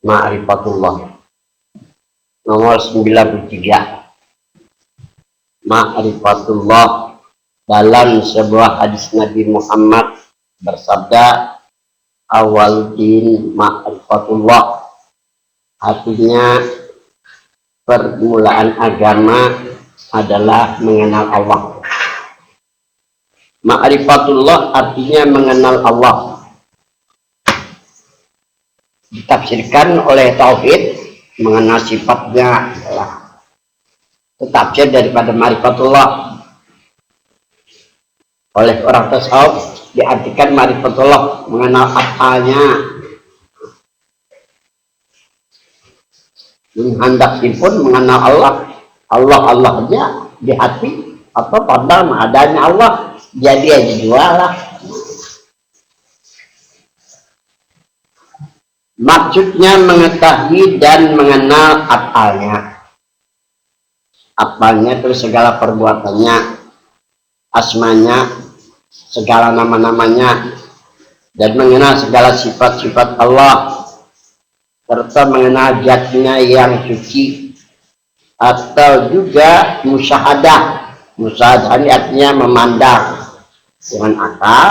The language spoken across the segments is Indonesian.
Ma'rifatullah nomor 93. Ma'rifatullah, dalam sebuah hadis Nabi Muhammad bersabda, awal din ma'rifatullah, artinya permulaan agama adalah mengenal Allah. Ma'rifatullah artinya mengenal Allah. Ditafsirkan oleh tauhid, mengenal sifatnya adalah tafsir daripada ma'rifatullah. Oleh orang tasawuf diartikan ma'rifatullah mengenal apanya, menghendaki pun mengenal Allah. Allah aja di hati atau pandang adanya Allah, jadi aja jualah. Maksudnya mengetahui dan mengenal apanya. Apanya itu segala perbuatannya, asmanya, segala nama-namanya, dan mengenal segala sifat-sifat Allah, serta mengenal zatnya yang suci. Atau juga musyahadah. Musyahadah ini artinya memandang dengan akal,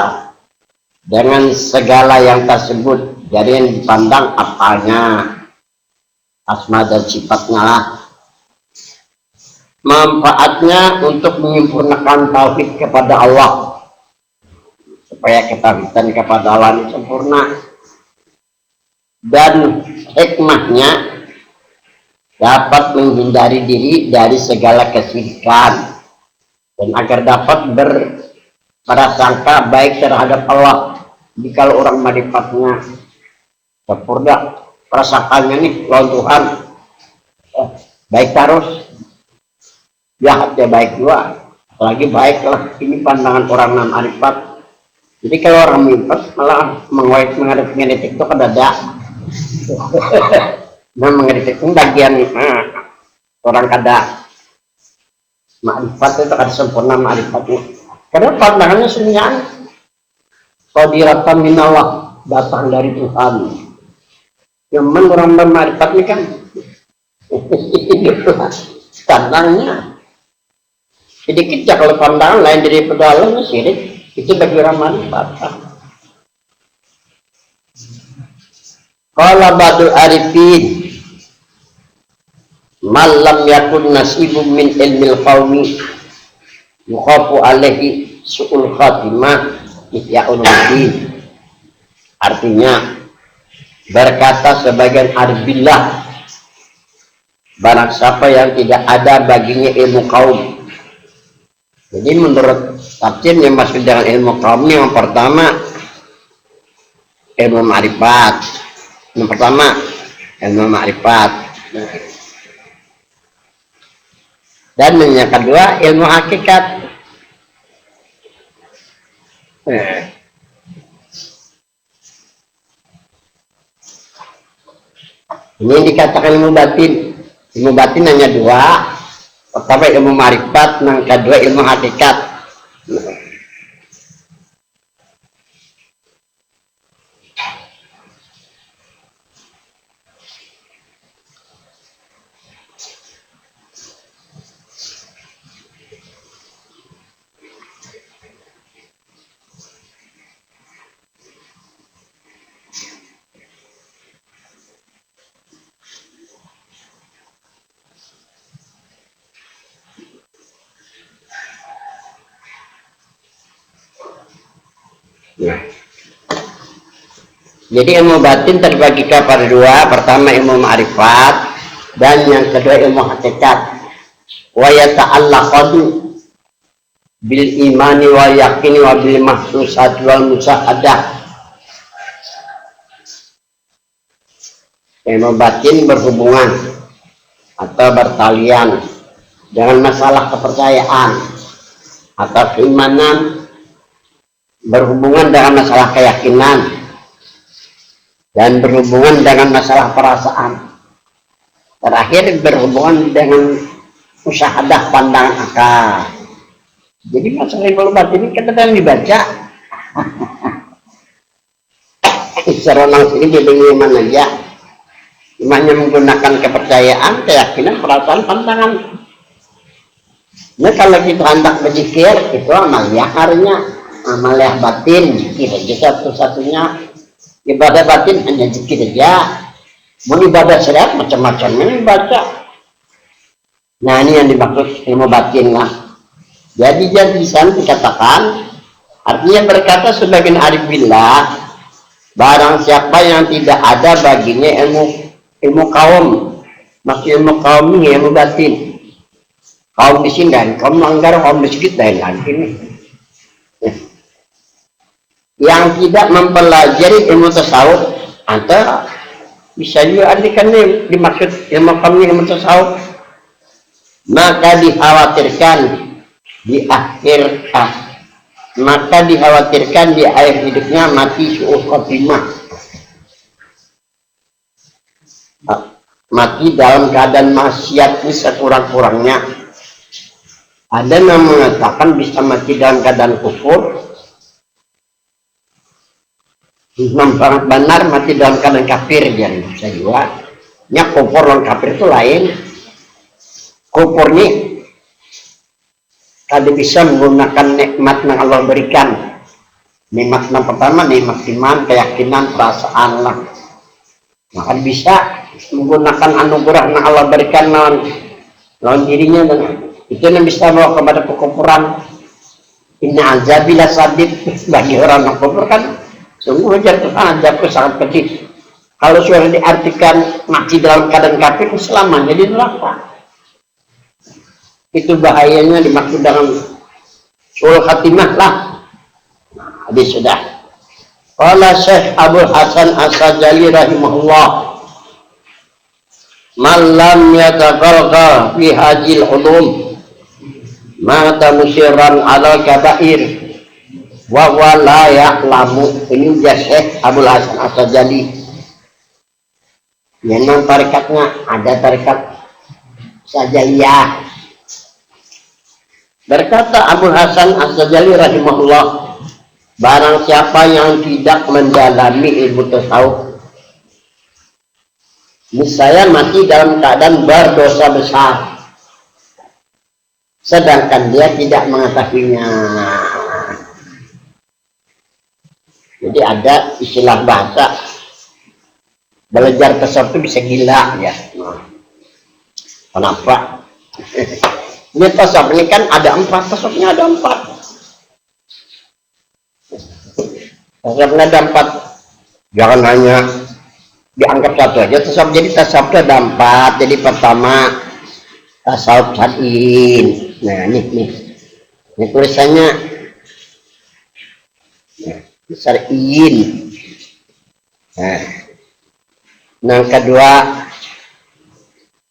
dengan segala yang tersebut. Jadi yang dipandang apanya, asma dan sifatnya lah. Manfaatnya untuk menyempurnakan tauhid kepada Allah, supaya ketaatan kepada Allah ini sempurna. Dan hikmahnya dapat menghindari diri dari segala kesyirikan, dan agar dapat berprasangka baik terhadap Allah. Jika orang ma'rifatnya sempurna, prasangkanya nih lawan Tuhan baik terus, jahatnya baik juga, apalagi baiklah. Ini pandangan orang ma'rifat. Jadi kalau orang ma'rifat malah menghadap-menghadap itu kedada. Nah, menghadap itu bagian orang kada ma'rifat itu kada sempurna ma'rifatnya, karena pandangannya sunyian. Qadiratan minallah, datang dari Tuhan. Cuman orang berma'rifat ini kan pandangnya sedikit ya, kalau pandangan lain dari Allah syirik, itu bagi orang ma'rifat. Qala ba'dul arifin, malam yakun nasibum min ilmil qawmi yukhafu alaihi su'ul khatimah ihya'uluddin. Artinya, berkata sebagian arifillah, barang siapa yang tidak ada baginya ilmu kaum. Jadi menurut tafsir yang maksud dengan ilmu kaum, yang pertama ilmu ma'rifat. Yang pertama ilmu ma'rifat, dan yang kedua ilmu hakikat. Ini yang dikatakan ilmu batin. Ilmu batin hanya dua, pertama ilmu ma'rifat, yang kedua ilmu hakikat. Nah, jadi ilmu batin terbagi kepada dua, pertama ilmu ma'rifat dan yang kedua ilmu hakikat. Wa yata'allaqu bil imani wa yaqini wa bil mahsusat wal musyahadah. Ilmu batin berhubungan atau bertalian dengan masalah kepercayaan atau keimanan, berhubungan dengan masalah keyakinan, dan berhubungan dengan masalah perasaan. Terakhir berhubungan dengan musyahadah, pandangan akal. Jadi masalah ilmu batin ini kadang dibaca secara langsung ini bedanya mana aja. hanya menggunakan kepercayaan, keyakinan, perasaan, pantangan. Nah kalau kita hendak berzikir itu amalia harinya, amalia batin, zikir aja satu-satunya. Ibadah batin hanya zikir aja. Mau ibadah syariat macam-macam ini baca. Nah ini yang dimaksud ilmu batin lah. Jadi sana dikatakan, artinya berkata sebagian arif billah, barang siapa yang tidak ada baginya ilmu kaum, maksud ilmu kaum ini ilmu batin. Kaum di sini dan kaum langgar, kaum di sedikit dan lain ini. Yang tidak mempelajari ilmu tasawuf, antara bisa juga artikan dimaksud ilmu kaum ini ilmu tasawuf, maka dikhawatirkan di akhir hidupnya mati su'ul khotimah, mati dalam keadaan maksiat sekurang-kurangnya. Ada yang mengatakan bisa mati dalam keadaan kufur, memang benar mati dalam keadaan kafir, jadi bisa juga. Ya kufur dan kafir itu lain. Kufur ini kalau bisa menggunakan nikmat yang Allah berikan. Nikmat yang pertama, nikmat iman, keyakinan, perasaan lah. Maka bisa menggunakan anugerah yang Allah berikan lawan dirinya, dan itu yang bisa bawa kepada kekufuran. Inna azabillah sadid, bagi orang yang kufur kan sungguh azabku sangat pedih. Kalau sudah diartikan mati dalam keadaan kafir, selamanya di neraka. Itu bahayanya dimaksud dengan su'ul khatimah lah. Habis sudah. Qala Syekh Abdul Hasan As-Sajali rahimahullah, man lam yatagalgal fi hajil ulum mata musirran ala kabair wa huwa la ya'lamu. Ini dia Syekh Abdul Hasan As-Sajali. Memang tarikatnya ada tarikat Sajaliyah. Berkata Abu Hasan As-Sajali rahimahullah, barang siapa yang tidak mendalami ilmu tasawuf, niscaya mati dalam keadaan berdosa besar, sedangkan dia tidak mengetahuinya. Jadi ada istilah bahasa, belajar tasawuf itu bisa gila ya. Kenapa? Ini tasawuf ini kan ada 4, tasawufnya ada 4. Tasawufnya ada 4. Jangan hanya dianggap satu aja tasawuf. Jadi tasawuf ada 4. Jadi pertama tasawuf syar'in. Nah nih ini tulisannya syar'in. Nah, yang kedua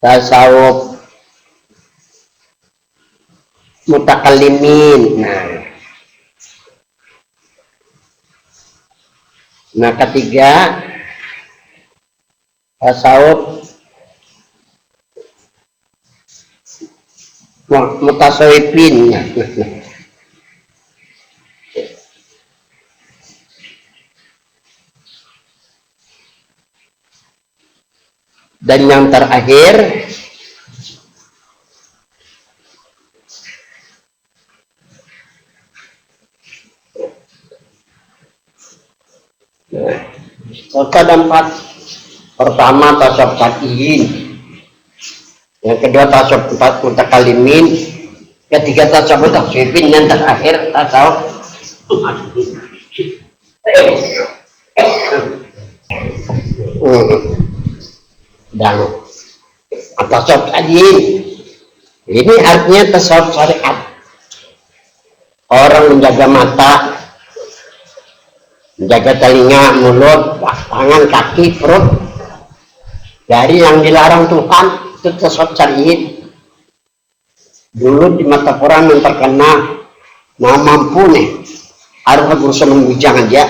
tasawuf mutakallimin. Nah ketiga tasawuf mutasawwifin. Dan yang terakhir ada 4. Pertama tasawuf syar'in, yang kedua tasawuf mutakallimin, ketiga tasawuf mutasawwifin, yang terakhir tasawuf dan tasawuf syar'in. Ini artinya tasawuf syariat. Orang menjaga mata, menjaga telinga, mulut, tangan, kaki, perut dari yang dilarang Tuhan. Itu tasawuf syar'in. Dulu di mata Quran yang terkenal, nah mampu nih harus berusaha membujang aja.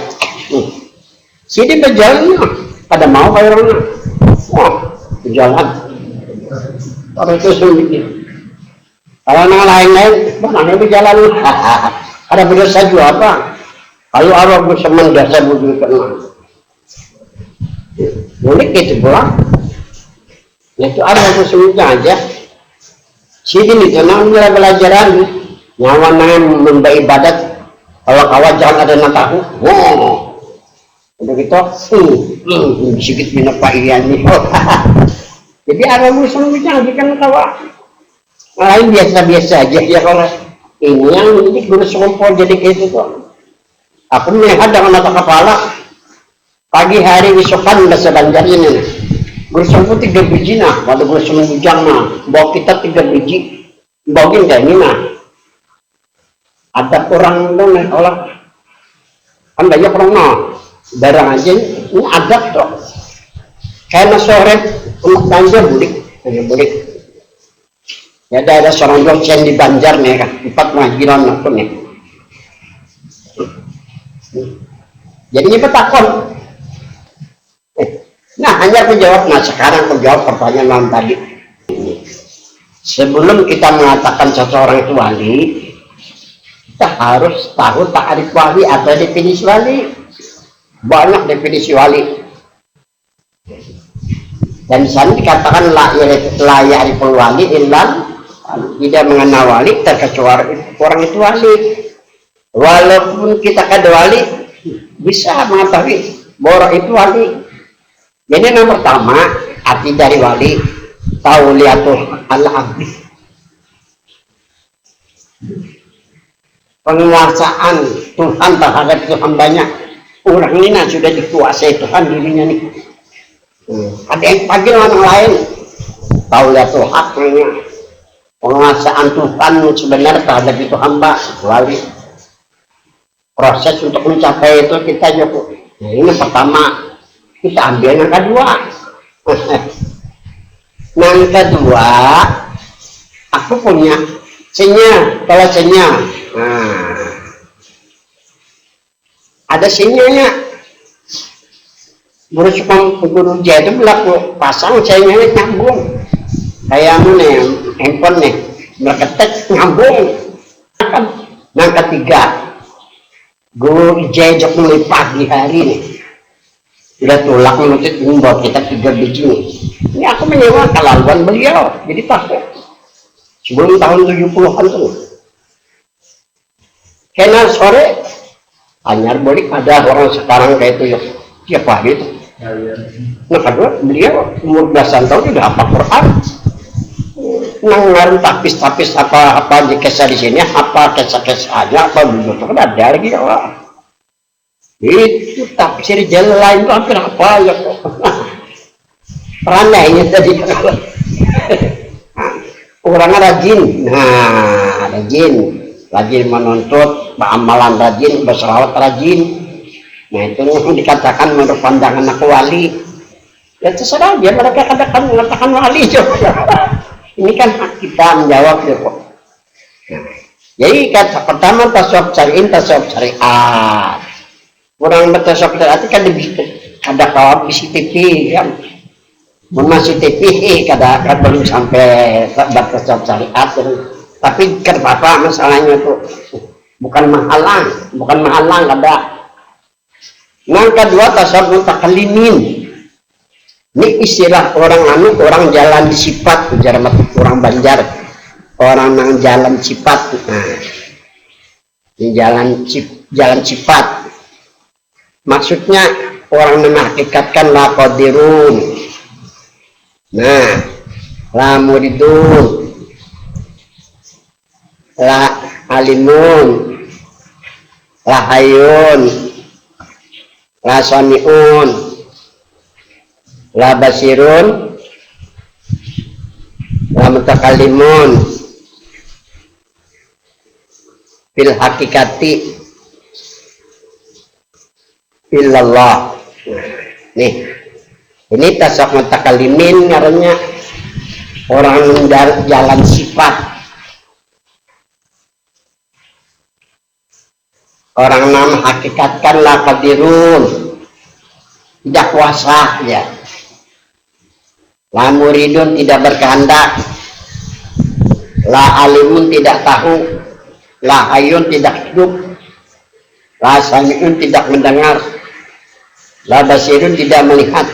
Sini berjalan pada mau kayak orang berjalan. Orang itu sendiri. Kalau yang lain-lain, mana berjalan? Ada berdosa juga apa? Kalau Allah bisa mendasar budi kenal, boleh gitu pulang. Ya itu ada sesungguhnya aja. Sini itu namanya belajaran nyawa nangan memberi ibadat. Kalau kawan jangan ada yang tahu. Wow. Udah gitu, sedikit minat Pak Ian nih. Jadi ada sesungguhnya aja kan kawan. Lain biasa-biasa aja ya kalau ini yang ini guru sekompol jadi kayak itu tuh. Aku melihat dengan mata kepala pagi hari isokan udah sebanjar ini. Guru sekompol 3 biji nah, pada guru semujang nah, bawa kita 3 biji, bawain kayak ini nah. Ada orang dong nih orang, kan banyak orang nah, barang aja ini ada tuh. Karena sore untuk Banjar bulik, bulik. Ya ada seorang dosen di Banjar nih kan, 4 pengajian aku nih. Jadi ini petakon. Nah hanya aku jawab. Nah sekarang aku jawab pertanyaan tadi. Sebelum kita mengatakan seseorang itu wali, kita harus tahu takrif wali atau definisi wali. Banyak definisi wali. Dan di sana dikatakan la ya'riful wali illa, tidak mengenal wali terkecuali orang itu wali. Walaupun kita kada wali, bisa mengetahui bahwa itu wali. Jadi yang pertama, arti dari wali, tauliatul al-abdi, penguasaan Tuhan terhadap hambanya. Orang ini nah, sudah dikuasai Tuhan dirinya nih. Ada yang panggil orang lain, tauliatul haknya, penguasaan Tuhan sebenarnya terhadap itu hamba, wali. Proses untuk mencapai itu kita juga. Nah, ini yang pertama, kita ambil yang kedua. Yang kedua, aku punya C-nya, kalau C-nya, nah, ada C-nya. Guru J itu berlaku pasang C-nya nyambung. Kayak nih, handphone nih, berketek nyambung. Yang ketiga, guru ijazah mulai pagi hari nih udah tulak menuntut membawa kita 3 biji nih. Ini aku menyewa kelaluan beliau jadi takut sebelum tahun 70-an tuh. Karena sore hanya boleh ada orang sekarang kayak itu ya siapa gitu. Nah kedua beliau umur belasan tahun sudah hafal Quran. Ngaruh tapis apa aja kisah di sini, apa kisah aja, apa dulu tuh ada lagi ya itu tafsir jalan lain itu hampir apa ya kok peranainya tadi orangnya rajin, nah rajin menuntut, amalan rajin, berselawat rajin. Nah itu dikatakan menurut pandangan aku wali. Ya terserah dia, mereka kadang mengatakan wali juga. Ini kan hak kita menjawab ya kok. Nah, jadi kata pertama tasawuf syar'i, tasawuf syariat. Orang bertasawuf syariat kan ada kawan di TV kan. Masih TV kada belum sampai bertasawuf syariat. Tapi kenapa masalahnya tuh bukan menghalang ada. Yang kedua tasawuf mutakallimin. Ini istilah orang jalan di sifat, orang Banjar, orang yang jalan sifat. Nah, ini jalan sifat. Maksudnya orang menghakikatkan la qadirun. Nah, la muridun, la alimun, la hayun, la sami'un, la basirun, la mutakallimun, fil hakikati illallah. Nih, ini tasawuf mutakallimin ngarannya orang jalan sifat, orang nama hakikatkan la qadirun, tidak kuasa ya. La muridun tidak berkehendak, la alimun tidak tahu, la hayun tidak hidup, la sami'un tidak mendengar, la basirun tidak melihat,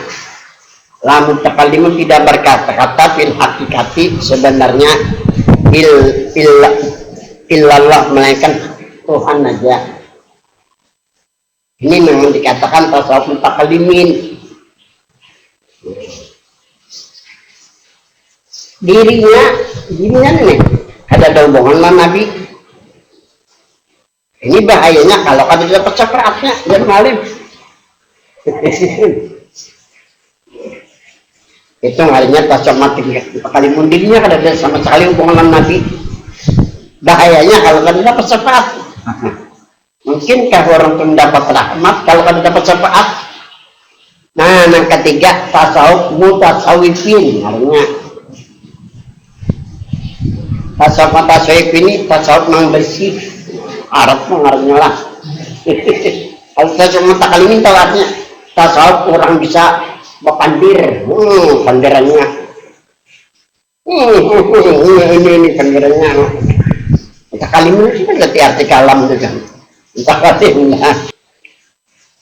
La mutakallimun tidak berkata-kata fil hakikati sebenarnya illallah melainkan Tuhan aja. Ini memang dikatakan tasawuf mutakallimin. Dirinya ini ada hubungan sama Nabi. Ini bahayanya kalau ada dapat syafaatnya dan ngalim. Itu harinya tasawuf mutakallimun, dirinya kada ada sama sekali hubungan sama Nabi. Bahayanya kalau kada dapat syafaat. Mungkinkah orang itu mendapat rahmat kalau kada dapat syafaat? Nah, yang ketiga tasawuf mutasawifin, artinya tasawuf mutasawif ini tasawuf yang bersih, Arab mengarangnya lah. Kalau tasawuf mutakallimin tahu artinya tasawuf orang bisa berpandir, pandirannya. Ini pandirannya. Mutakallimin itu berarti arti kalam itu kan.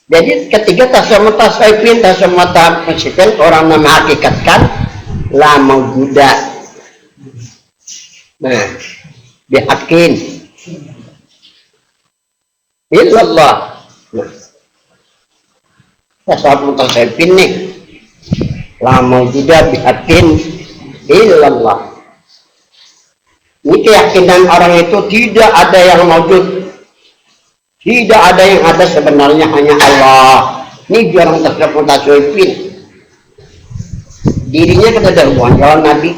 Jadi ketiga tasawuf mutasawifin, tasawuf mutasawifin orang menghakikatkan la mawjuda. Nah, bihakin illallah. Nah, tasawuf mutasawifin nih la mawjuda bihakin illallah. Ini keyakinan orang itu tidak ada yang mawjud. Tidak ada yang ada sebenarnya, hanya Allah. Ini orang tasawuf mutasawifin. Dirinya kan ada hubungan dengan Nabi.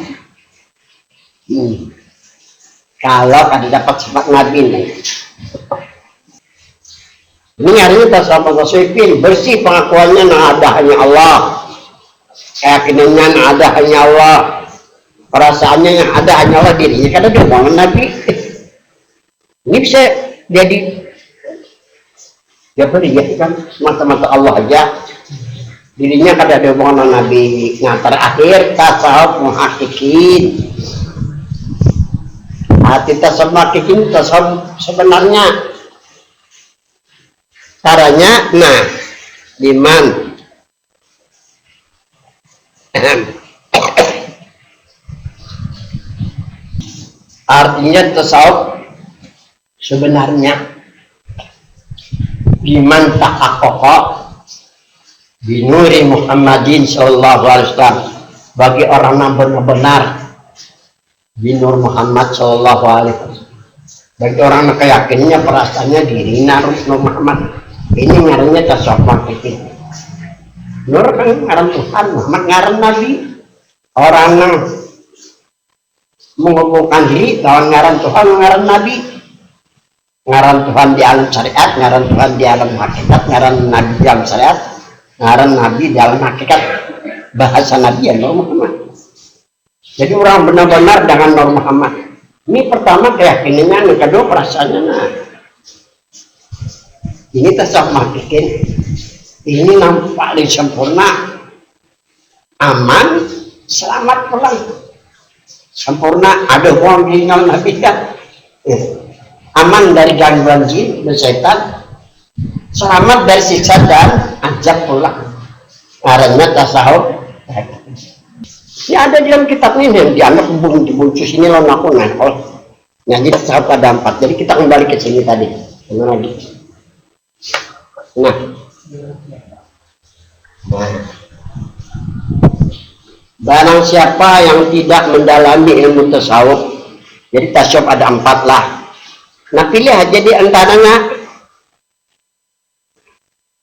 Kalau ada dapat sifat Nabi nih. Ini artinya tasawuf mutasawifin, bersih pengakuannya nah ada hanya Allah. Keyakinannya nah ada hanya Allah. Perasaannya yang ada hanya Allah, dirinya kan ada hubungan Nabi. Ini bisa jadi dia kan semata-mata Allah aja, dirinya kada ada hubungan Nabi. Nah, terakhir tasawuf muhakkikin. Hati tasawuf muhakkikin, tasawuf sebenarnya caranya, nah, liman artinya tasawuf sebenarnya biman tahaqqaqa binuri Muhammadin sallallahu alaihi wasallam, bagi orang yang benar-benar binur Muhammad sallallahu alaihi wasallam, bagi orang yang keyakinannya perasaannya diri narus Nur Muhammad. Ini ngarannya tasawuf muhakkikin. Nur kan ngaran Tuhan, Muhammad ngaran Nabi. Orang yang menghubungkan diri lawan ngaran Tuhan, ngaran Nabi. Ngaran Tuhan di alam syariat, ngaran Tuhan di alam hakikat, ngaran Nabi di alam syariat, ngaran Nabi di alam hakikat. Bahasa Nabi ya Nur Muhammad. Jadi orang benar-benar dengan Nur Muhammad. Ini pertama keyakinannya, yang kedua perasaannya. Nah, ini tasawuf muhakkikin. Ini nampak paling sempurna, aman, selamat pulang. Sempurna, ada orang meninggal Nabi kan. Aman dari gangguan jin dan setan, selamat dari siksa dan azab pula. Karena tasawuf ini ada di dalam kitab ini yang dianggap buncis ini loh aku nangkol. Jadi tasawuf ada 4. Jadi kita kembali ke sini tadi. Mana lagi? Nah, barang siapa yang tidak mendalami ilmu tasawuf, jadi tasawuf ada 4 lah. Nah, pilih aja di antaranya.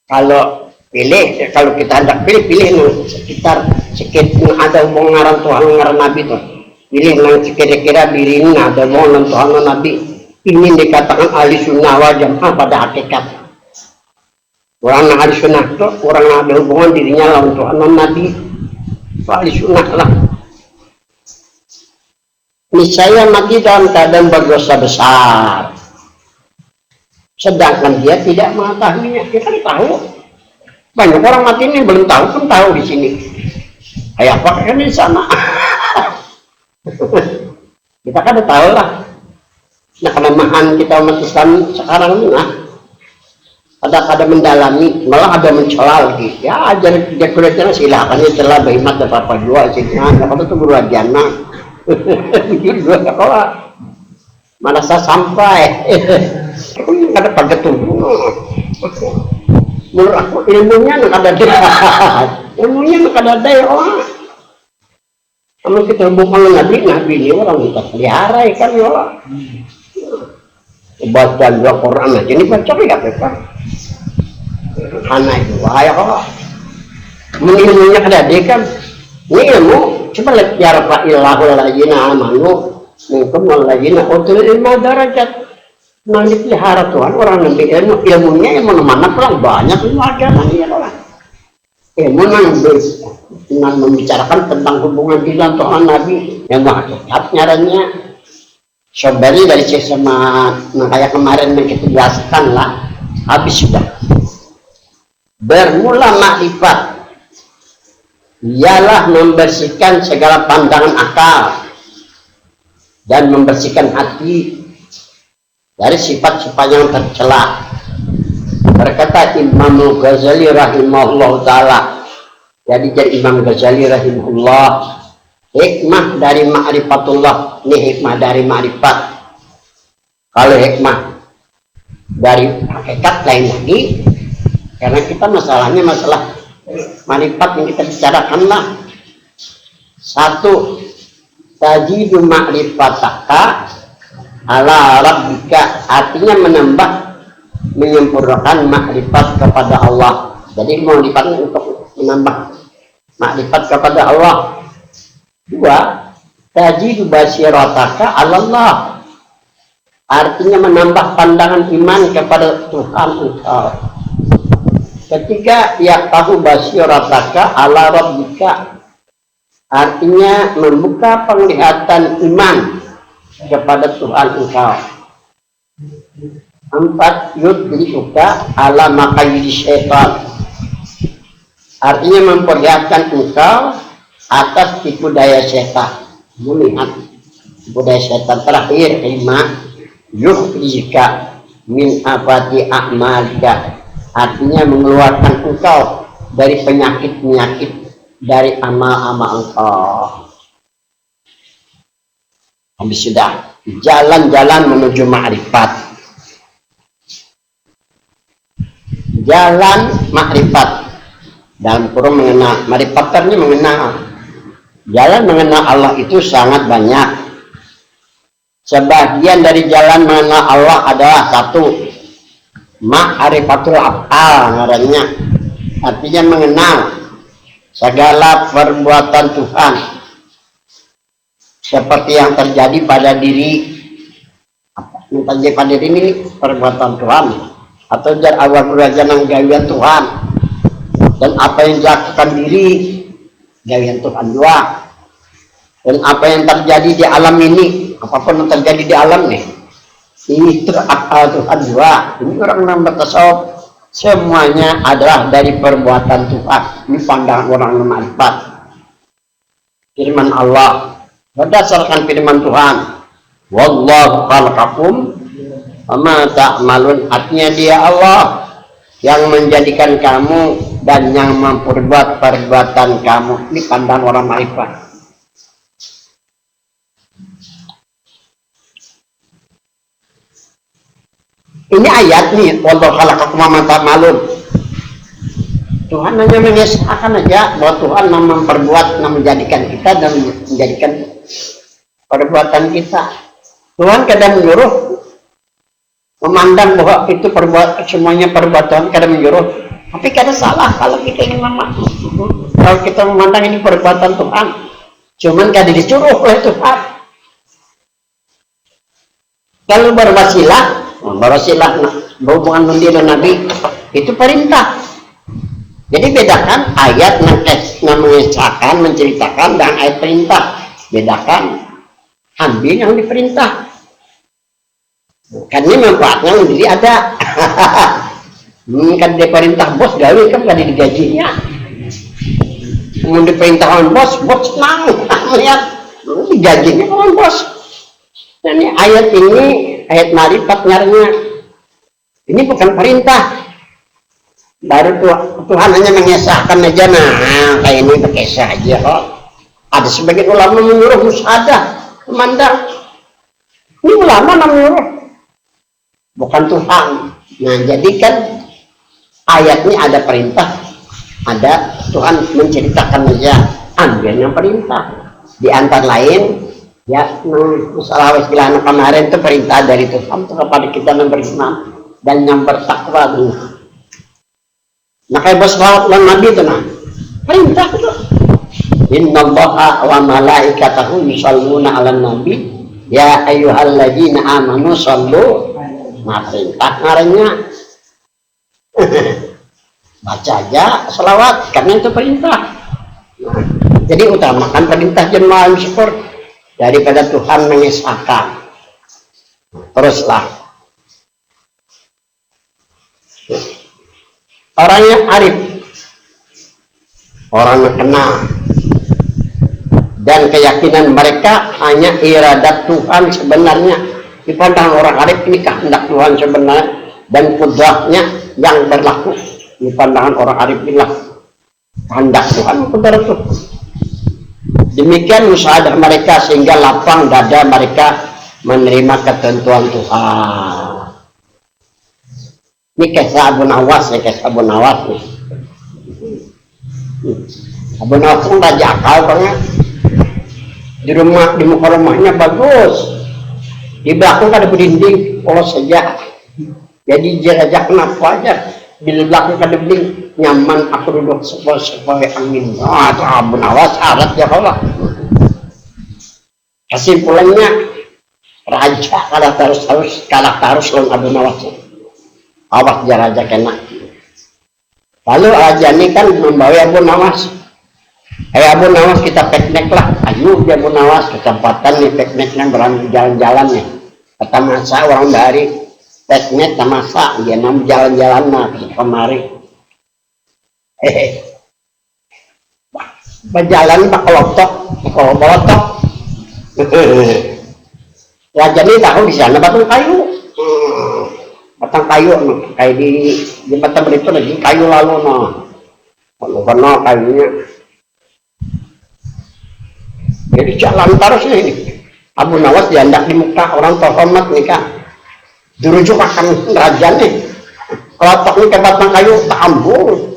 Kalau kita hendak pilih sekitar ada hubungan ngaran Tuhan ngaran Nabi tuh. Pilih yang kira-kira diri ini ada hubungan Tuhan dan Nabi. Ini dikatakan ahli sunnah wal jamaah pada hakikat. Orang ahli sunnah itu orang yang ada hubungan dirinya lawan Tuhan dan Nabi. Ahli sunnah lah. Niscaya mati dalam keadaan berdosa besar. Sedangkan dia tidak mengetahuinya. Kita tahu. Banyak orang mati ini belum tahu pun tahu di sini. Kayak apa kan di sana? Kita kan udah tahu lah. Nah, kelemahan kita umat Islam sekarang ini, nah, ada mendalami, malah ada mencela lagi. Ya ajar dia kuliahnya silakan ya celah behimat dapat apa dua sih. Nah, kalau tuh guru ajana. Begitu dua kalau mana saya sampai. Aku nggak ada pakai tubuh. Menurut aku ilmunya nggak ada dia. Ilmunya nggak ada dia orang. Kalau kita bukan nabi ini orang kita pelihara kan ya Allah. Baca dua Quran aja ini baca ya Pak. Anak itu bahaya kok. Ilmunya ada dia kan. Ini ilmu coba lihat ya Pak ilahul ladzina amanu minkum wal ladzina utul ilma darajat. Nah dipelihara Tuhan orang nabi ilmunya yang mana pulang banyak ilmu agama ya Allah. Ilmu yang membicarakan tentang hubungan kita Tuhan Nabi yang maha nyaranya sobari dari sama kayak kemarin yang kita jelaskan lah habis sudah bermula makrifat ialah membersihkan segala pandangan akal dan membersihkan hati dari sifat-sifat yang tercela. Berkata Imam Ghazali rahimahullah ta'ala, jadi Imam Ghazali rahimahullah, hikmah dari ma'rifatullah, ini hikmah dari ma'rifat. Kalau hikmah dari hakikat lain lagi, karena kita masalahnya masalah ma'rifat yang kita bicarakan lah. Satu, tajidu ma'rifataka ala rabbika, artinya menambah menyempurnakan makrifat kepada Allah. Jadi ma'rifatnya untuk menambah makrifat kepada Allah. Dua, tajidu basirataka ala Allah, artinya menambah pandangan iman kepada Tuhan engkau. Ketiga, ya tahu basirataka ala rabbika, artinya membuka penglihatan iman kepada Tuhan engkau. Empat, yudrikuka ala makayidi syaitan, artinya memperlihatkan engkau atas tipu daya setan, melihat tipu daya setan. Terakhir, lima, yudrika min abadi a'malika, artinya mengeluarkan engkau dari penyakit-penyakit dari amal-amal engkau. Habis sudah jalan-jalan menuju ma'rifat. Jalan makrifat dalam kurung mengenal, makrifat artinya mengenal. Jalan mengenal Allah itu sangat banyak. Sebagian dari jalan mengenal Allah adalah satu, ma'rifatul af'al ngarannya, artinya mengenal segala perbuatan Tuhan seperti yang terjadi pada diri, yang terjadi pada diri ini perbuatan Tuhan, atau jar awal berajanang gawian Tuhan, dan apa yang dilakukan diri gawian Tuhan juga, dan apa yang terjadi di alam ini, apapun yang terjadi di alam nih, ini terakal Tuhan juga. Ini orang nambah tasawuf semuanya adalah dari perbuatan Tuhan. Ini pandangan orang ma'rifat. Firman Allah berdasarkan firman Tuhan, wallahu khalaqakum ama ta'malun, artinya dia Allah yang menjadikan kamu dan yang memperbuat perbuatan kamu. Ini pandangan orang ma'rifat. Ini ayat nih, wallahu khalaqakum ama ta'malun. Tuhan hanya mengesahkan aja bahwa Tuhan memperbuat, menjadikan kita dan menjadikan perbuatan kita. Tuhan kadang menyuruh, memandang bahwa itu semuanya perbuatan, kadang menyuruh, tapi kadang salah kalau kita ingin kalau kita memandang ini perbuatan Tuhan, cuman kadang disuruh oleh Tuhan. Kalau berwasilah berhubungan dengan Nabi itu perintah. Jadi bedakan ayat mengesahkan, menceritakan, dan ayat perintah. Bedakan, ambil yang diperintah. Kan ini manfaatnya sendiri ada. Kan dia perintah bos gawe kan gak digajinya. Mau diperintahkan bos senang melihat digajinya orang bos. Dan ini ayat ma'rifat nyaranya. Ini bukan perintah, Baru Tuhan hanya mengesahkan aja, nah kayak ini berkesah aja kok. Ada sebagian ulama menyuruh musyahadah, memandang. Ini ulama menyuruh, bukan Tuhan. Nah jadi kan ayatnya ada perintah, ada Tuhan menceritakan aja, ambil yang perintah. Di antara lain, ya, masalah wasilah kemarin itu perintah dari Tuhan kepada kita yang beriman dan yang bertakwa. Nah kayak berselawat dan Nabi itu nah perintah itu. Innallaha wa malaikatahu yusholluna 'alan nabi ya ayyuhalladzina amanu shollu. Nah perintah ngarannya baca aja selawat karena itu perintah. Nah, jadi utamakan perintah jemaah syukur daripada Tuhan mengesahkan. Teruslah orang yang arif, orang yang kenal, dan keyakinan mereka hanya iradat Tuhan sebenarnya. Dipandang orang arif ini kehendak Tuhan sebenarnya dan kudrahnya yang berlaku. Di pandangan orang arif inilah kehendak Tuhan kudrat itu. Demikian musyahadah mereka sehingga lapang dada mereka menerima ketentuan Tuhan. Ini kisah Abu Nawas ya, kisah Abu Nawas nih. Abu Nawas kan raja akal banget. Di muka rumahnya bagus. Di belakang ada berdinding polos saja. Jadi dia raja kenapa aja. Di belakang ada berdinding nyaman, aku duduk sepoi-sepoi angin. Ah, itu Abu Nawas syarat ya Allah. Kesimpulannya raja kalah terus lawan Abu Nawas. Awas dia raja kena. Lalu raja ini kan membawa Abu Nawas. Abu Nawas kita piknik lah. Ayo dia Abu Nawas kesempatan nih pikniknya berani jalan-jalan nih. Kata masa orang dari piknik masa dia nam jalan-jalan nah kemari. Berjalan pak kelotok. Raja ini tahu di sana batu kayu. Batang kayu kayak di jembatan Belitung lagi kayu lalu karena kayunya jadi jalan terus ini. Abu Nawas diandak di muka orang terhormat nih kan dirujuk akan raja nih kelotok nih ke batang kayu tak ambung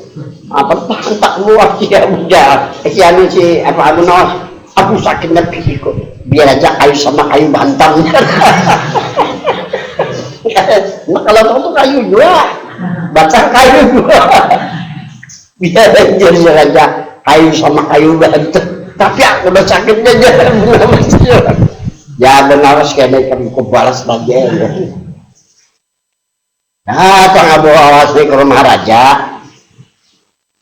apa tak buat dia udah si Abu Nawas aku sakitnya pikiku biar aja kayu sama kayu bantam. Nah kalau itu kayu juga, batang kayu juga. Biar jadi raja kayu sama kayu bantu. Tapi aku udah sakitnya jangan benar ya benar sekali kamu kebalas saja. Nah, Abu Nawas ke rumah raja.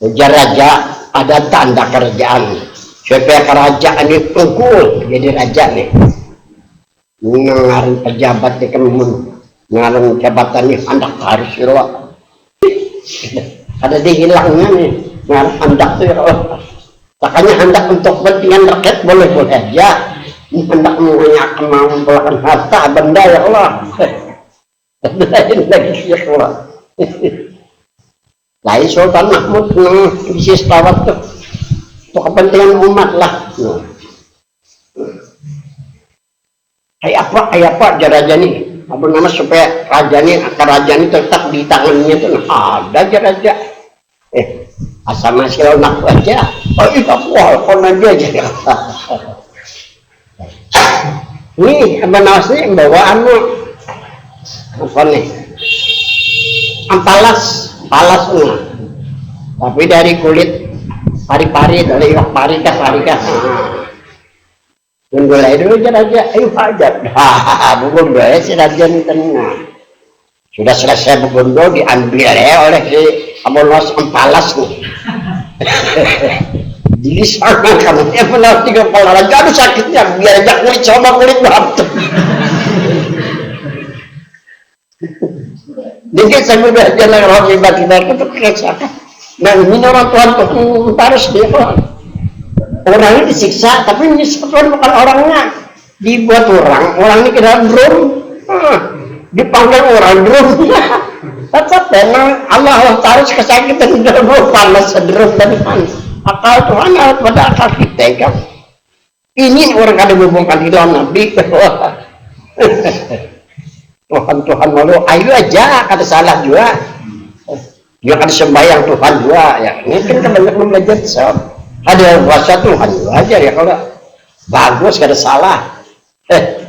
Ujar raja ada tanda kerajaan. Supaya kerajaan ini unggul jadi raja nih. Mengaruh pejabat di kemun. Ngarang jabatan ini hendak harus sirwa ada dihilangnya nih ngarang hendak tuh ya Allah. Makanya hendak untuk kepentingan rakyat boleh aja. Ini hendak mengumpulkan harta benda ya Allah. Lain lagi ya Allah. Lain Sultan Mahmud bisnis tawat tuh untuk kepentingan umat lah. Kayak apa raja nih. Apa nama supaya kerajaan ini tetap di tangannya tuh ada aja raja. Asal masih lunak aja. Oh itu aku aja. Ini Abu Nawas ini bawaanmu apa nih? Palas tapi dari kulit pari-pari dari pari kah. Menggulai dulu raja, ayo hajar. Begondo si raja ini tenang. Sudah selesai begondo diambil oleh si Abu Nawas empalas nih. Jadi sana kamu yang benar 3 kepala raja, aduh sakitnya biar aja kulit batu. Jadi saya udah jalan roh tiba-tiba itu keresahan. Nah ini orang Tuhan harus dia orang ini disiksa, tapi menyiksa bukan orangnya. Dibuat orang ini ke dalam drum. Dipanggil orang drum. Tetap memang Allah taruh kesakitan dulu panas sederhana dan panas. Akal Tuhan harus pada akal kita kan. Ini orang kada hubungkan hilang Nabi. Tuhan malu, ayo aja kada salah juga. Dia kada sembahyang Tuhan juga ya. Ini kan banyak belajar sob. Ada puasa Tuhan juga aja ya kalau bagus kada salah.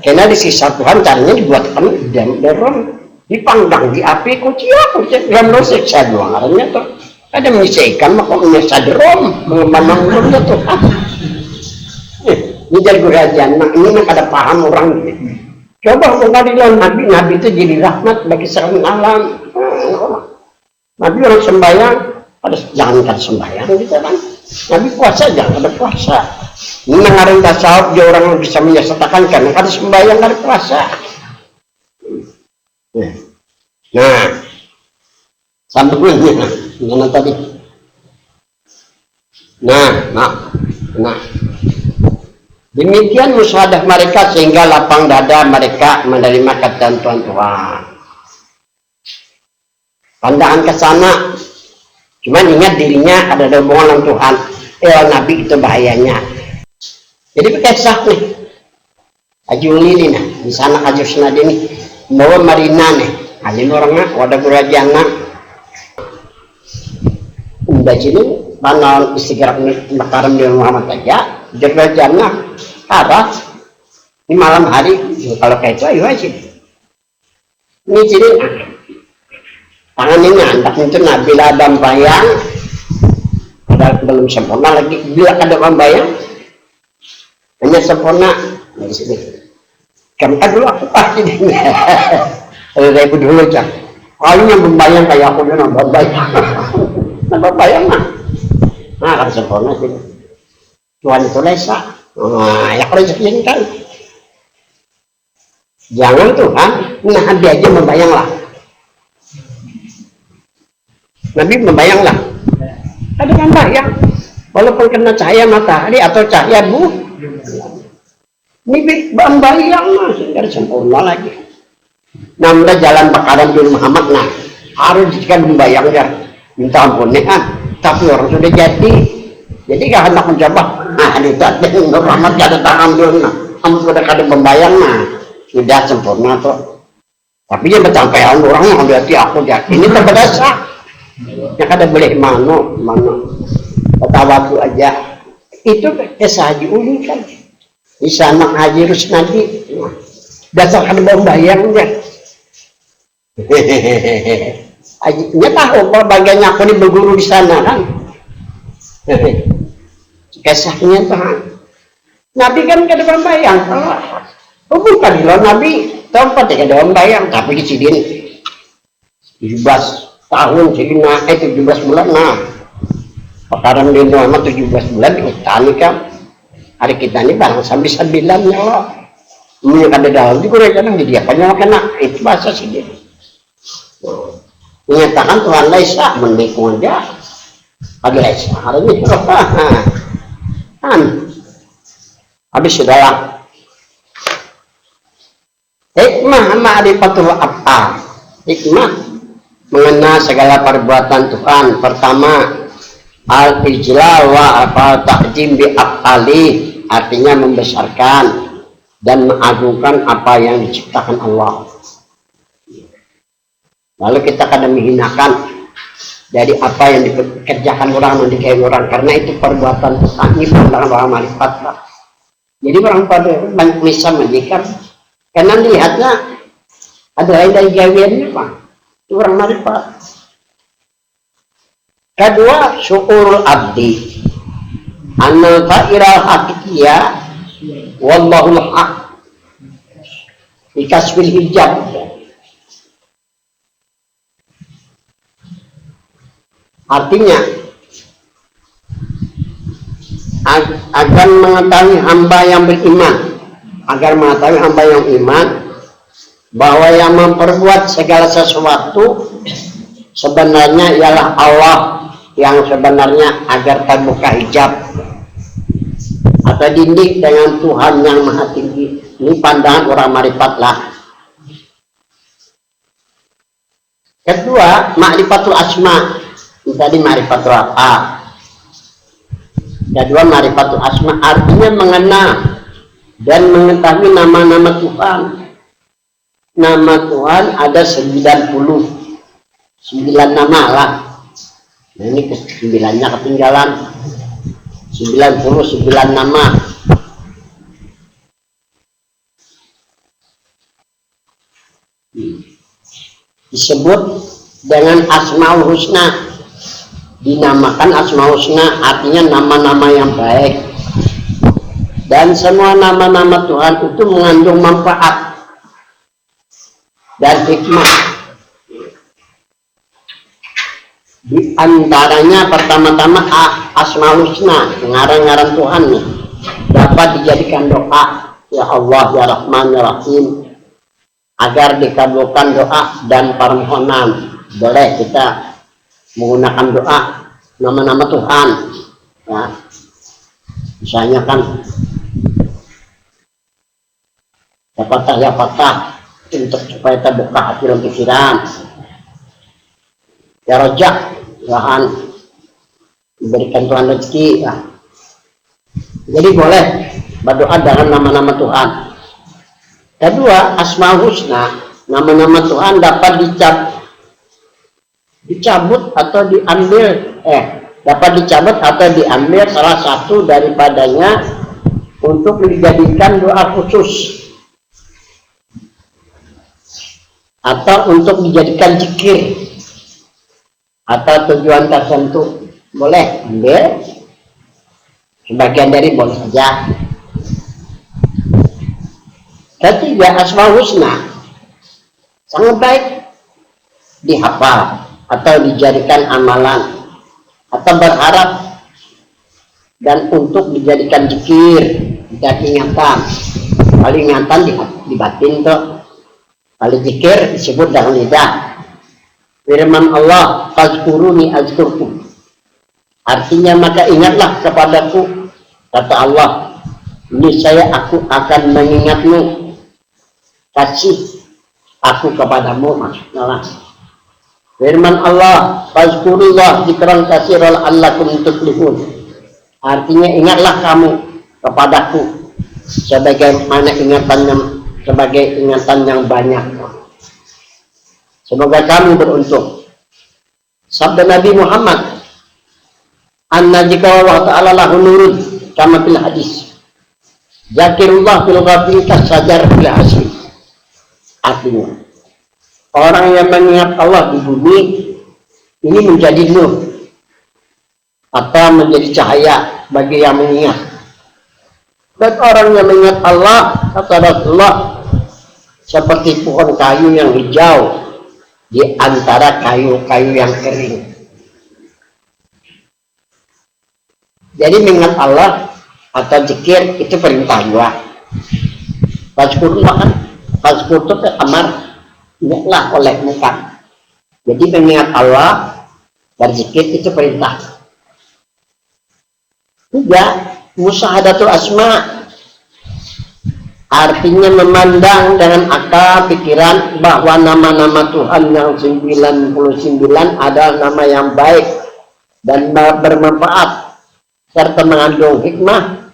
Karena disiksa Tuhan caranya dibuatkan dalam dipanggang di api kuciak dalam siksa doang artinya tuh ada menyiksakan maka menyiksa derom memang tuh Tuhan ini jadi gurajan ini ada paham orang coba mengadilan Nabi itu jadi rahmat bagi seorang alam Nabi orang sembahyang jangan kada sembahyang gitu kan Nabi puasa jangan ada puasa ini mengarang tasawuf dia orang yang bisa menyatakan karena kada sembahyang kada puasa. Nah, sambungnya mana tadi? Nah, demikian musyahadah mereka sehingga lapang dada mereka menerima ketentuan Tuhan. Pandangan ke sana, cuman ingat dirinya ada hubungan dengan Tuhan. Nabi itu bahayanya. Jadi kisah nih, Ajuli nih, di sana Ajusna ini bawa Marina nih, alin orangnya wadah berajana. Udah sini mana istiqrar makaram di Muhammad aja, berajana arah di malam hari kalau kayak itu ayo aja. Ini sini tangan ini antak itu Nabi Adam bayang, padahal belum sempurna lagi. Bila ada bayang hanya sempurna di sini. Kamu dulu aku pasti dari dulu cak. Kalinya membayang kayak aku dia nambah bayang mah. Nah kan sempurna sih. Tuhan itu lesa. Ya kalau sekian kan. Jangan Tuhan, Nabi aja membayang lah. Nabi membayang lah. Ada kan bayang. Walaupun kena cahaya matahari atau cahaya ini membayang lah, sehingga sempurna lagi. Namanya jalan bakaran di Muhammad, nah harus jika membayang ya, minta ampun kan. Tapi orang sudah jadi gak hendak mencoba. Nah ini tadi Muhammad ada tangan dulu, nah kamu sudah kada membayang, nah sudah sempurna tuh. Tapi dia bercampaian orang yang berarti aku ya, ini terberdasar. Yang kada boleh mano, tawadu aja. Itu kisah Haji Uli kan. Di sana Haji Rusnadi dasar kada membayangnya. Hajinya tahu bahwa bagiannya aku ini berguru di sana kan. Kisahnya Tuhan. Nabi kan kada membayang. Bukan loh Nabi tempat kada membayang tapi di sini 17 tahun sini 17 bulan nah. Pekaran di Muhammad 17 bulan di hutan kan. Hari kita ini barang sambil-sambilan ya Allah. Ini kada dalam di Korea kadang di dia kena itu bahasa sini. Menyatakan Tuhan Laisa mendukung dia. Ada Laisa hari ini. Kan. Habis sudahlah. Hikmah ma'rifatul af'al. Hikmah mengenal segala perbuatan Tuhan. Pertama, al-ijlal wa ta'zim bi af'ali, artinya membesarkan dan mengagungkan apa yang diciptakan Allah. Lalu kita kadang menghinakan dari apa yang dikerjakan orang dan dikain orang, karena itu perbuatan Tuhan. Ini pandangan orang marifat. Jadi orang pada banyak bisa menjadikan karena dilihatnya ada lain dari gawiannya Pak. Itu orang marifat. Kedua, syukurul abdi annal fa'iral haqiqiyah wallahul haq bikasbil hijab. Artinya agar mengetahui hamba yang beriman, agar mengetahui hamba yang iman bahwa yang memperbuat segala sesuatu sebenarnya ialah Allah yang sebenarnya, agar terbuka hijab atau dinding dengan Tuhan yang maha tinggi. Ini pandangan orang marifat lah. Kedua, ma'rifatul asma. Tadi ma'rifatul apa? Kedua, ma'rifatul asma artinya mengenal dan mengetahui nama-nama Tuhan. Nama Tuhan ada 99 nama lah. Nah, ini ke-9-nya ketinggalan. 99 nama. Disebut dengan Asmaul Husna. Dinamakan Asmaul Husna artinya nama-nama yang baik. Dan semua nama-nama Tuhan itu mengandung manfaat dan hikmah. Di antaranya pertama-tama Asmaul Husna, ngarang-ngarang Tuhan nih, dapat dijadikan doa. Ya Allah, ya Rahman, ya Rahim, agar dikabulkan doa dan permohonan. Boleh kita menggunakan doa nama-nama Tuhan, ya. Misalnya kan ya patah untuk supaya terbuka hati dan pikiran. Ya Rojak, Tuhan diberikan Tuhan rezeki, ya. Jadi boleh berdoa dengan nama-nama Tuhan. Kedua, Asmaul Husna, nama-nama Tuhan dapat dicabut atau diambil salah satu daripadanya untuk dijadikan doa khusus atau untuk dijadikan zikir atau tujuan tertentu. Boleh ambil sebagian dari, boleh saja. Ketiga, Asmaul Husna sangat baik dihafal atau dijadikan amalan atau berharap dan untuk dijadikan zikir dan ingatan. Kalau ingatan di batin tuh, kalau zikir disebut dengan lidah. Firman Allah, fazkuruni azkurkum, artinya maka ingatlah kepadaku, kata Allah, niscaya aku akan mengingatmu, kasih aku kepadamu, maksudnya. Firman Allah, fazkurullah dzikran katsiran la'allakum tuflihun, artinya ingatlah kamu kepadaku sebagaimana sebagai ingatan yang banyak, semoga kamu beruntung. Sabda Nabi Muhammad, anna jika Allah Ta'ala lahu nurun kama fil hadis, zakirullah fil ghafil kasajar fil asri. Artinya, orang yang mengingat Allah di bumi ini menjadi nur atau menjadi cahaya bagi yang mengingat. Dan orang yang mengingat Allah, kata Rasulullah, seperti pohon kayu yang hijau di antara kayu-kayu yang kering. Jadi mengingat Allah atau zikir itu perintah juga. Fazkurullah kan, fazkur itu amar, ingatlah oleh muka. Jadi mengingat Allah berzikir itu perintah. Tiga, musyahadatul asma, artinya memandang dengan akal pikiran bahwa nama-nama Tuhan yang 99 adalah nama yang baik dan bermanfaat serta mengandung hikmah,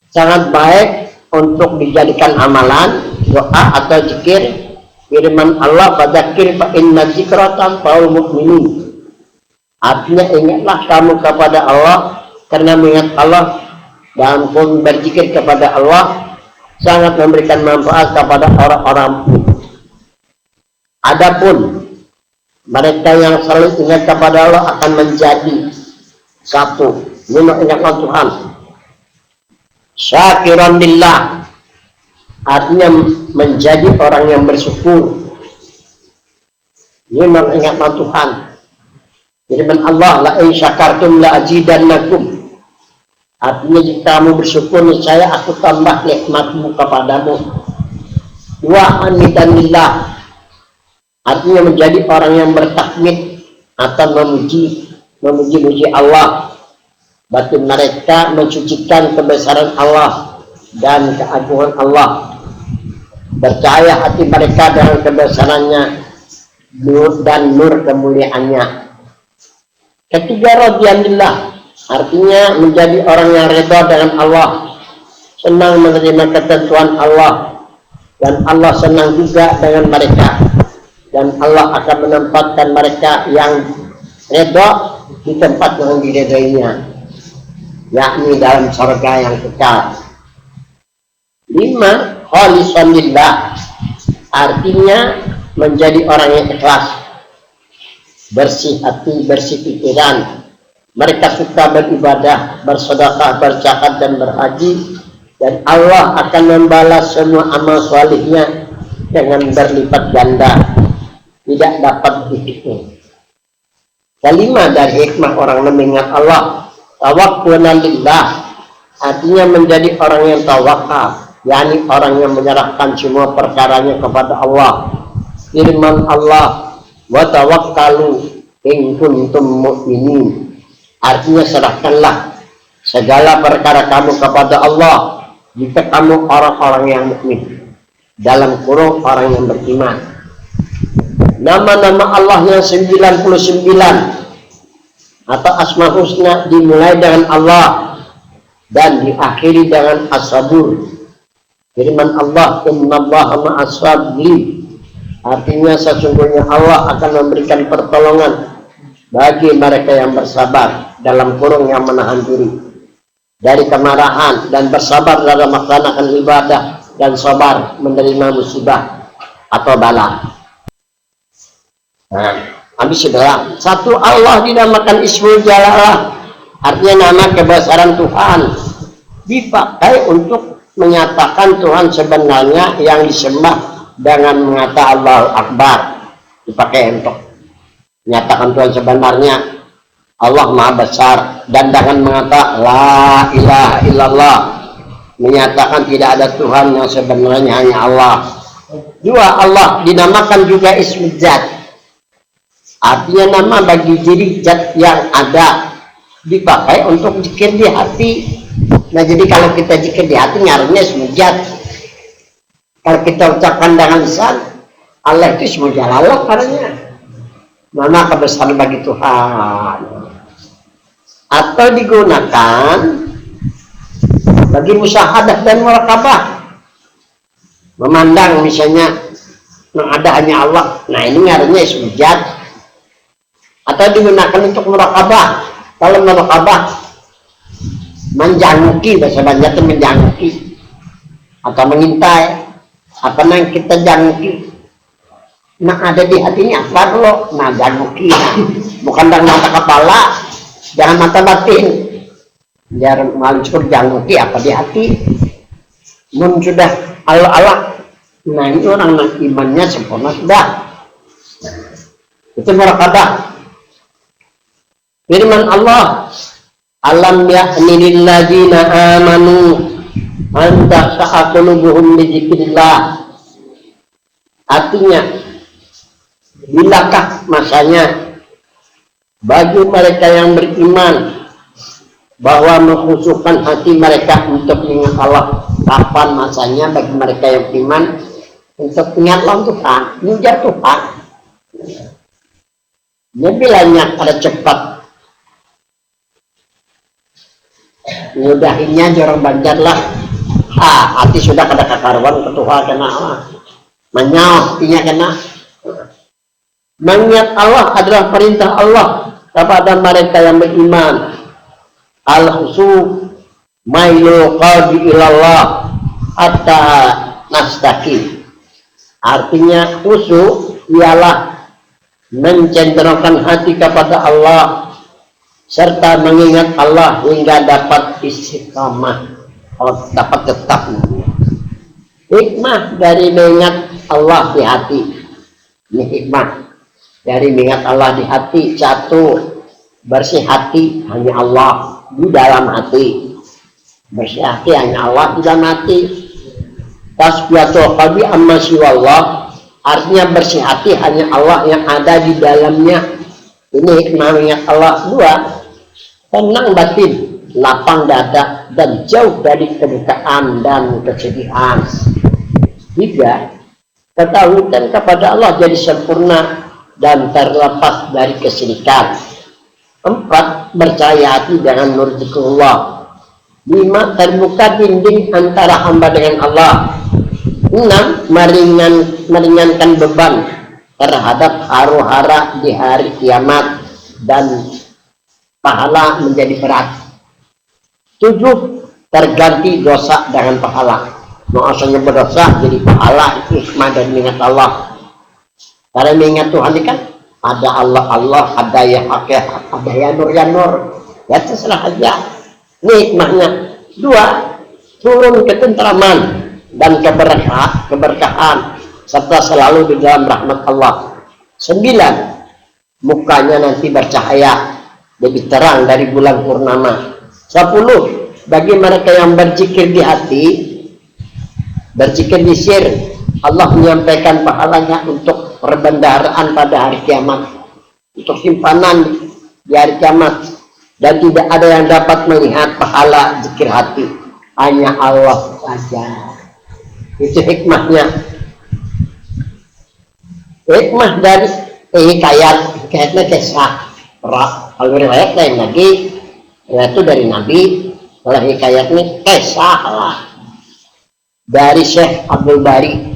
sangat baik untuk dijadikan amalan, doa atau zikir. Firman Allah, fadzakir fa inna dzikra tanfa'ul mu'minin, artinya ingatlah kamu kepada Allah, karena mengingat Allah dan pun berzikir kepada Allah sangat memberikan manfaat kepada orang-orang. Adapun mereka yang selalu ingat kepada Allah akan menjadi satu, mengingatlah Tuhan, syakiran lillah, artinya menjadi orang yang bersyukur. Ini mengingatlah Tuhan. Firman Allah, la in syakartum la azidannakum, artinya jika kamu bersyukur niscaya aku tambah nikmatmu kepadamu. Wa amidanillah, artinya menjadi orang yang bertakmid atau memuji Allah. Batin mereka mensucikan kebesaran Allah dan keagungan Allah. Percaya hati mereka dengan kebesarannya dan nur kemuliaannya. Ketiga, radhiyallahu, artinya menjadi orang yang redha dengan Allah, senang menerima ketentuan Allah, dan Allah senang juga dengan mereka, dan Allah akan menempatkan mereka yang redha di tempat yang diridainya, yakni dalam surga yang kekal. 5, khalisan lillah, artinya menjadi orang yang ikhlas, bersih hati, bersih pikiran. Mereka suka beribadah, bersedekah, berzakat, dan berhaji, dan Allah akan membalas semua amal salihnya dengan berlipat ganda, tidak dapat dihitung. Kelima dari hikmah orang mengingat Allah, tawakkulan lillah, artinya menjadi orang yang tawakal, yakni orang yang menyerahkan semua perkaranya kepada Allah. Firman Allah, wa tawakkalu in kuntum mu'minin, artinya serahkanlah segala perkara kamu kepada Allah jika kamu orang-orang yang mukmin, dalam kurung orang yang beriman. Nama-nama Allah yang 99 atau Asma Husna dimulai dengan Allah dan diakhiri dengan As-Sabur. Firman Allah, innallaha ma'as sabirin, artinya sesungguhnya Allah akan memberikan pertolongan bagi mereka yang bersabar, dalam kurung yang menahan diri dari kemarahan dan bersabar dalam melaksanakan ibadah dan sabar menerima musibah atau bala. Nah, habis sudah. 1, Allah dinamakan Ismul Jalalah, artinya nama kebesaran Tuhan, dipakai untuk menyatakan Tuhan sebenarnya yang disembah dengan mengata Allahu Akbar, dipakai untuk menyatakan Tuhan sebenarnya Allah Maha Besar, dan dengan mengata la ilaha illallah, menyatakan tidak ada Tuhan yang sebenarnya hanya Allah. 2, Allah dinamakan juga Ismul Zat, artinya nama bagi diri zat yang ada, dipakai untuk zikir di hati. Nah, jadi kalau kita zikir di hati nyarinya Ismul Zat. Kalau kita ucapkan dengan lisan, Allah itu Ismul Jalalah, karena nama kebesaran bagi Tuhan. Atau digunakan bagi musyahadah dan muraqabah, memandang misalnya yang ada hanya Allah, nah ini nyarinya Ismul Zat. Atau digunakan untuk muraqabah, kalau muraqabah menjangki, bahasa Banjar itu menjangki atau mengintai apa yang kita jangki. Nah, ada di hatinya apa lo? Nah, jangki, nah, bukan dengan mata kepala, jangan mata batin, biar malu jangki apa di hati. Mun sudah Allah, nah ini orang imannya sempurna sudah. Itu muraqabah. Firman Allah, alam ya'ni lilladzina amanu an takhsha'a qulubuhum li dzikrillah, artinya bilakah masanya bagi mereka yang beriman bahwa mengkhusyukkan hati mereka untuk mengingat Allah. Kapan masanya bagi mereka yang beriman untuk ingat Allah Tuhan, mengingat Tuhan? Dia bilangnya ada cepat nyudahinnya jorong Banjar lah. Hati sudah kada kakaruan ketuha kena menyau artinya kena. Mengingat Allah adalah perintah Allah kepada mereka yang beriman. Al-husu mailu qalbi ilallah hatta nastaqim, artinya khusyuk ialah mencenderungkan hati kepada Allah serta mengingat Allah hingga dapat istiqamah, dapat tetap. Hikmah dari mengingat Allah di hati, ini hikmah dari mengingat Allah di hati. 1, bersih hati hanya Allah di dalam hati, bersih hati hanya Allah di dalam hati. Tasbihatul qalbi amma siwallah, artinya bersih hati hanya Allah yang ada di dalamnya. Ini hikmah mengingat Allah. 2, tenang batin, lapang dada, dan jauh dari kedukaan dan kesedihan. 3, ketahuan kepada Allah jadi sempurna, dan terlepas dari kesyirikan. 4. Bercahaya hati dengan nur zikrullah. 5. Terbuka dinding antara hamba dengan Allah. 6. Meringankan beban terhadap huru-hara di hari kiamat dan pahala menjadi berat. 7. Terganti dosa dengan pahala. Maksudnya berdosa jadi pahala, itu hikmah dan minat Allah. Karena mengingat Tuhan ini kan ada Allah, ada yang hakikat, ada yang nur, ya terserah aja. Ini hikmahnya. 2. Turun ketentraman dan keberkahan serta selalu di dalam rahmat Allah. 9. Mukanya nanti bercahaya lebih terang dari bulan purnama. 10. Bagi mereka yang berzikir di hati, berzikir di sir, Allah menyampaikan pahalanya untuk perbendaharaan pada hari kiamat, untuk simpanan di hari kiamat. Dan tidak ada yang dapat melihat pahala zikir hati, hanya Allah saja. Itu hikmahnya. Hikmah dari hikayatnya kisah. Kalau riwayat lain lagi, itu dari Nabi. Kalau hikayatnya kisah lah. Dari Syekh Abdul Bari.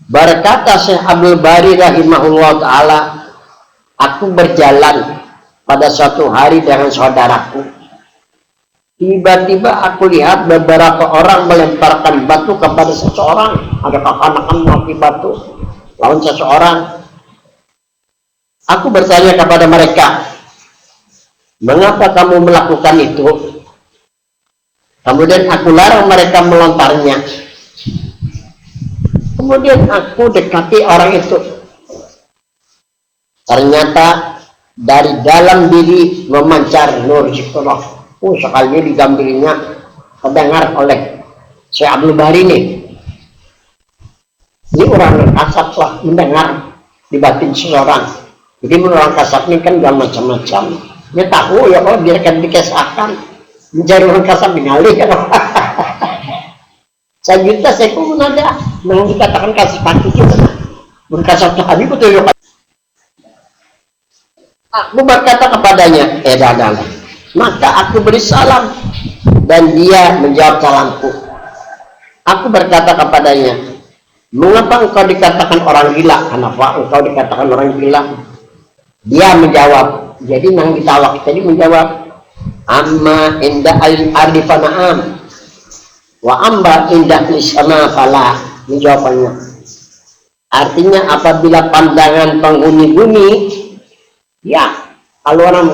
Berkata Syekh Abdul Bari rahimahullah ta'ala, aku berjalan pada suatu hari dengan saudaraku. Tiba-tiba aku lihat beberapa orang melemparkan batu kepada seseorang. Ada kekanakan mati batu lawan seseorang. Aku bertanya kepada mereka, mengapa kamu melakukan itu? Kemudian aku larang mereka melontarnya. Kemudian aku dekati orang itu. Ternyata dari dalam diri memancar nur zikrullah. Sekalinya digambarnya terdengar oleh Syekh Abdul Bari ini. Ini orang kasat lah mendengar di batin seseorang. Jadi orang kasat ini kan gak macam-macam. Dia tahu ya kalau biarkan dikisahkan. Mencari orang kasat mengalih kan. Sejuta saya pun ada. Yang dikatakan kasih pagi itu. Berkasat Tuhan betul ya. Aku berkata kepadanya, dah. Maka aku beri salam dan dia menjawab salamku. Aku berkata kepadanya, mengapa engkau dikatakan orang gila? Kenapa engkau dikatakan orang gila? Dia menjawab, jadi nang ditawak tadi menjawab, amma inda al-ardi fana'am wa amba inda lisana fala. Menjawabnya, artinya apabila pandangan penghuni bumi, ya kalau orang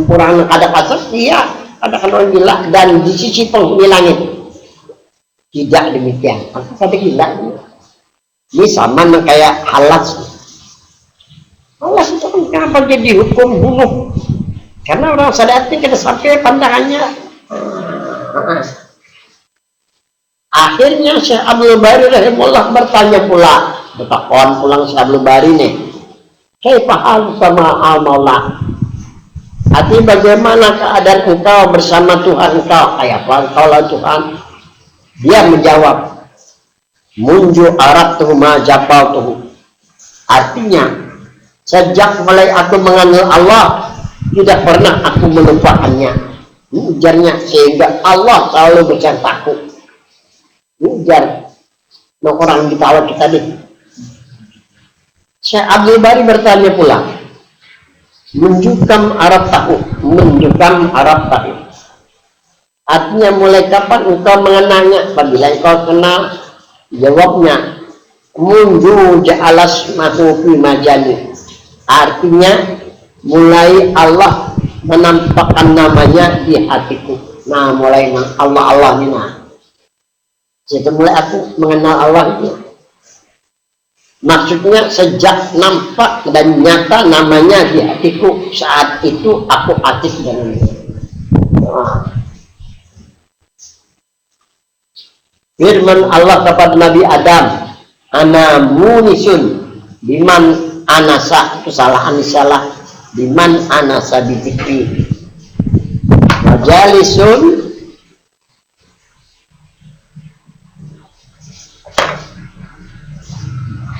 kurang ada kasar, iya katakan orang gila. Dan di sisi penghuni langit tidak demikian. Apa kata gila? Ini sama kayak halas. Halas itu kan kenapa jadi hukum bunuh? Karena orang syariat ini kita sampai pandangannya. Akhirnya Syekh Abdul Bari rahimahullah bertanya pula, bertakon pulang Syekh Abdul Bari nih, kaifahal sama al-maula? Arti bagaimana keadaan engkau bersama Tuhan engkau? Kayak apa engkau lawan Tuhan? Dia menjawab, munju arabtuhu ma jafaltuhu. Artinya, sejak mulai aku mengenal Allah, tidak pernah aku melupakannya. Ujarnya, sehingga Allah selalu besertaku. Ujar orang ditawar kita deh. Syekh Abdul Bari bertanya pula, menjukam Arab tahu, artinya mulai kapan engkau mengenalnya? Apabila engkau kenal, jawabnya munju ja'alas mahu fi majani, artinya mulai Allah menampakkan namanya di hatiku. Nah, mulai Allah ini, nah jadi mulai aku mengenal Allah itu. Maksudnya sejak nampak dan nyata namanya di hatiku, saat itu aku aktif dengan itu. Firman Allah kepada Nabi Adam, ana munisun biman anasa, kesalahan salah, biman anasa bizikri majalisun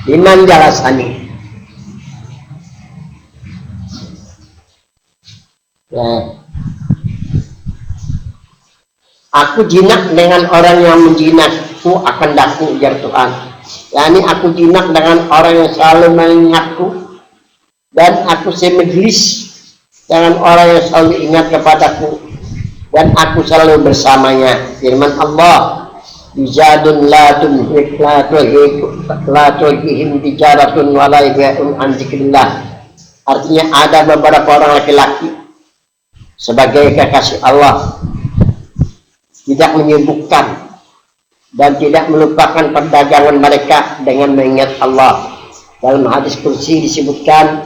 Liman jalasani. Ya. Aku jinak dengan orang yang menjinakku akan daku, ujar Tuhan. Yani aku jinak dengan orang yang selalu mengingatku, dan aku semajlis dengan orang yang selalu ingat kepadaku, dan aku selalu bersamanya. Firman Allah, Bijadun la tulhihim tijaratun wala bai'un an dzikrillah. Artinya ada beberapa orang laki-laki sebagai kekasih Allah tidak menyibukkan dan tidak melupakan perdagangan mereka dengan mengingat Allah. Dalam hadis kursi disebutkan,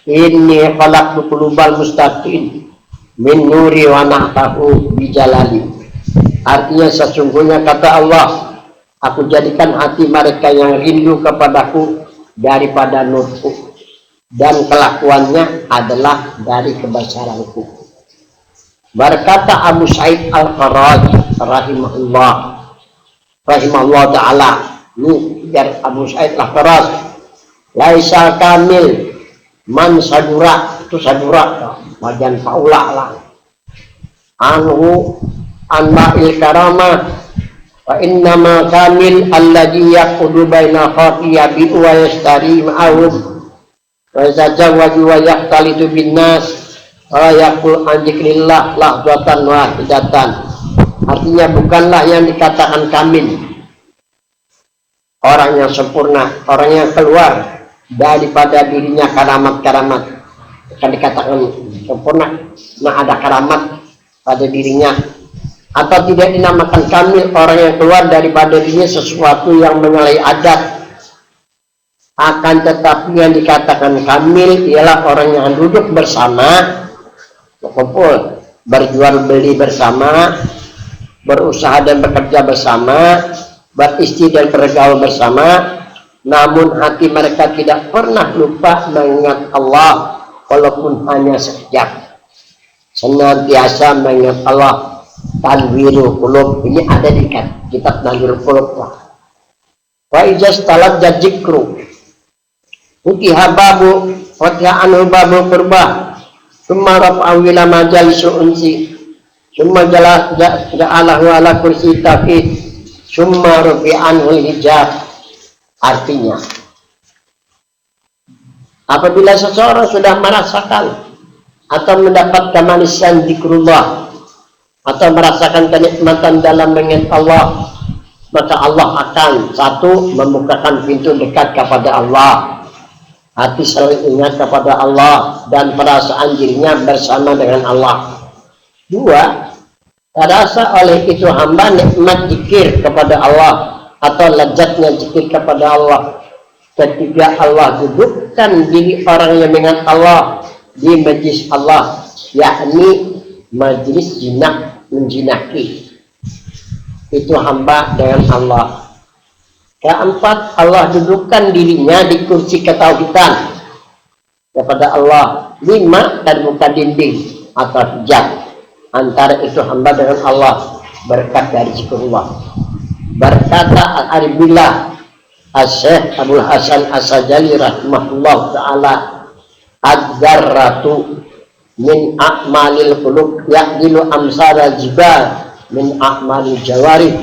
inni khalaqtu qulubal mustaqim min nuri wa nahtahu bijalali. Artinya sesungguhnya kata Allah, aku jadikan hati mereka yang rindu kepadaku daripada nurku, dan kelakuannya adalah dari kebesaranku. Berkata Abu Sa'id Al-Kharaj rahimahullah ta'ala, ini biar Abu Sa'id Al-Kharaj, laisa kamil man sadura, itu sadura bagian paula lah, anhu anma'il karamah, wa innama kamil alladhi yaqudu baina khatiyabi wa yastari ma'ahum wa yazawwaju wa yahtalitu bin nas yakul anjikrillah lahzatan wahidatan. Artinya bukanlah yang dikatakan kamil orang yang sempurna, orang yang keluar daripada dirinya karamat-karamat, akan dikatakan sempurna, nah ada karamat pada dirinya. Atau tidak dinamakan kamil orang yang keluar daripada dirinya sesuatu yang menyalahi adat. Akan tetapi yang dikatakan kamil ialah orang yang duduk bersama, berkumpul, berjual beli bersama, berusaha dan bekerja bersama, beristri dan bergaul bersama, namun hati mereka tidak pernah lupa mengingat Allah walaupun hanya sekejap. Senantiasa mengingat Allah. Tanwirul qulub, ini ada di kitab Tanwirul Qulub. Wa ijaz talab jadzikru utiha babu fatiha anhu babu qurbah summa rafa'u ila majalis unsi summa ja'alahu ala kursi taqid summa rufi'anhu hijab. Artinya, apabila seseorang sudah merasakan atau mendapat kemanisan zikrullah atau merasakan kenikmatan dalam mengingat Allah, maka Allah akan satu, membukakan pintu dekat kepada Allah, hati selalu ingat kepada Allah dan perasaan dirinya bersama dengan Allah. Dua, terasa oleh itu hamba nikmat zikir kepada Allah atau lezatnya zikir kepada Allah. Ketiga, Allah dudukkan diri orang yang mengingat Allah di majlis Allah, yakni majlis jinak, menjinaki itu hamba dengan Allah. Keempat, Allah dudukkan dirinya di kursi ketauhidan kepada Allah. Lima, dan bukan dinding atau hijab antara itu hamba dengan Allah berkat dari zikrullah. Berkata Al-Aribillah As-Syekh Abdul Hasan As-Sajali rahimahullah ta'ala, ad-darratu min a'malil qulub ya'dilu amsara jibal min a'malil jawarih.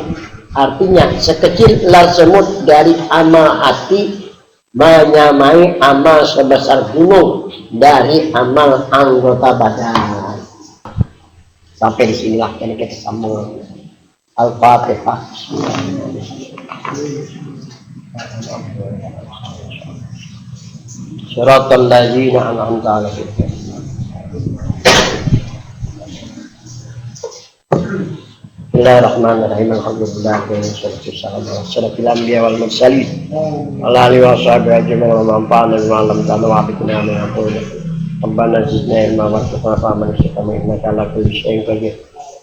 Artinya, sekecil ular semut dari amal hati menyamai amal sebesar gunung dari amal anggota badan. Sampai disinilah kita sambung. Al-Fatihah. Shiratal ladzina an'amta 'alaihim. Bismillahirrahmanirrahim. Alhamdulillah wassalatu anbiya wal mursalin ala alihi wa sahbihi ajma'in wa manfa'ana bima 'allamtana wa biqina min aqul Rabbana zidna ilma warzuqna fahman innaka ala kulli syai'in qadir.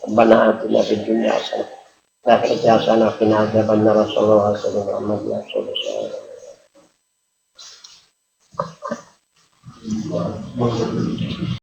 Rabbana atina fid dunya hasanah wa fil akhirati hasanah wa qina adzabannar. Sallallahu alaihi wasallam.